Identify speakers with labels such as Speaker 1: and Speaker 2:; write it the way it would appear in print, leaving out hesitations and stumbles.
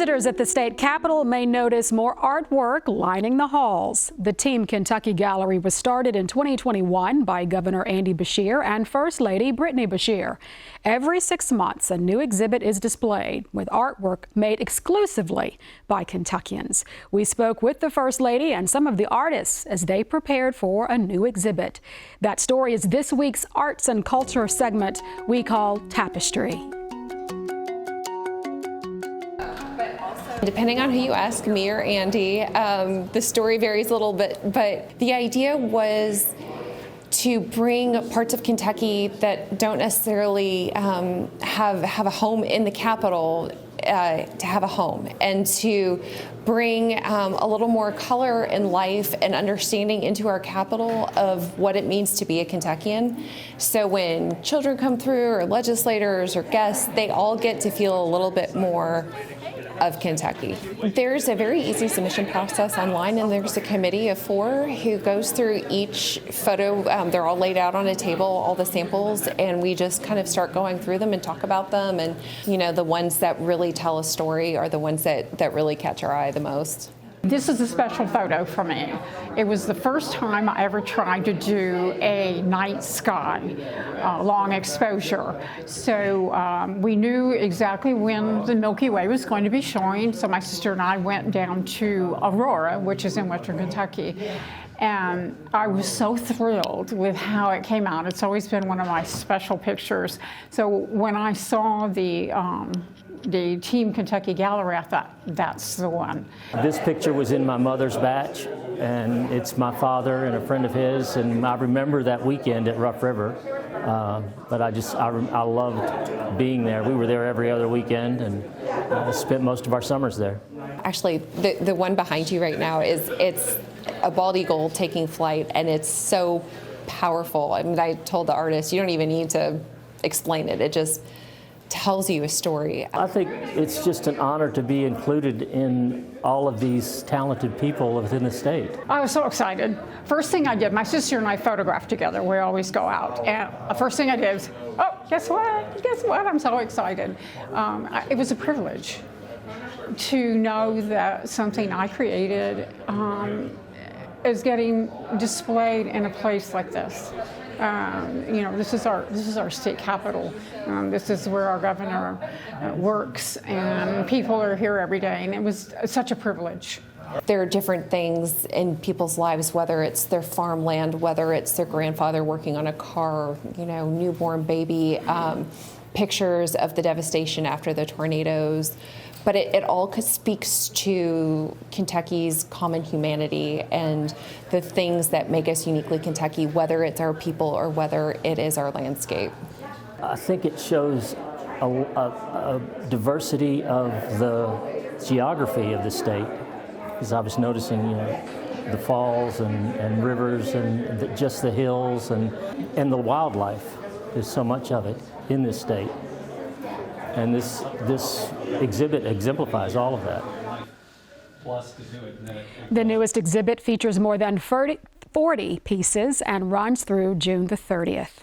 Speaker 1: Visitors at the state capitol may notice more artwork lining the halls. The Team Kentucky Gallery was started in 2021 by Governor Andy Beshear and First Lady Britainy Beshear. Every 6 months, a new exhibit is displayed with artwork made exclusively by Kentuckians. We spoke with the First Lady and some of the artists as they prepared for a new exhibit. That story is this week's Arts and Culture segment we call Tapestry.
Speaker 2: Depending on who you ask, me or Andy, the story varies a little bit, but the idea was to bring parts of Kentucky that don't necessarily have a home in the capital to have a home, and to bring a little more color and life and understanding into our capital of what it means to be a Kentuckian. So when children come through, or legislators or guests, they all get to feel a little bit more of Kentucky. There's a very easy submission process online, and there's a committee of 4 who goes through each photo. They're all laid out on a table, all the samples, and we just kind of start going through them and talk about them. And you know, the ones that really tell a story are the ones that really catch our eye the most.
Speaker 3: This is a special photo for me. It was the first time I ever tried to do a night sky, long exposure. So we knew exactly when the Milky Way was going to be showing. So my sister and I went down to Aurora, which is in Western Kentucky. And I was so thrilled with how it came out. It's always been one of my special pictures. So when I saw the Team Kentucky Gallery, I thought, that's the one.
Speaker 4: This picture was in my mother's batch, and it's my father and a friend of his, and I remember that weekend at Rough River, but I loved being there. We were there every other weekend and spent most of our summers there.
Speaker 2: Actually, the one behind you right now it's a bald eagle taking flight, and it's so powerful. I mean, I told the artist, you don't even need to explain it. It just tells you a story.
Speaker 4: I think it's just an honor to be included in all of these talented people within the state.
Speaker 3: I was so excited. First thing I did, my sister and I photographed together. We always go out. And the first thing I did was, oh, guess what? Guess what? I'm so excited. It was a privilege to know that something I created is getting displayed in a place like this. You know, this is our state capitol. This is where our governor works, and people are here every day, and it was such a privilege.
Speaker 2: There are different things in people's lives, whether it's their farmland, whether it's their grandfather working on a car, you know, newborn baby, pictures of the devastation after the tornadoes. But it all speaks to Kentucky's common humanity and the things that make us uniquely Kentucky, whether it's our people or whether it is our landscape.
Speaker 4: I think it shows a diversity of the geography of the state, because I was noticing, you know, the falls and rivers and just the hills and the wildlife. There's so much of it in this state. And this exhibit exemplifies all of that.
Speaker 1: The newest exhibit features more than 40 pieces and runs through June the 30th.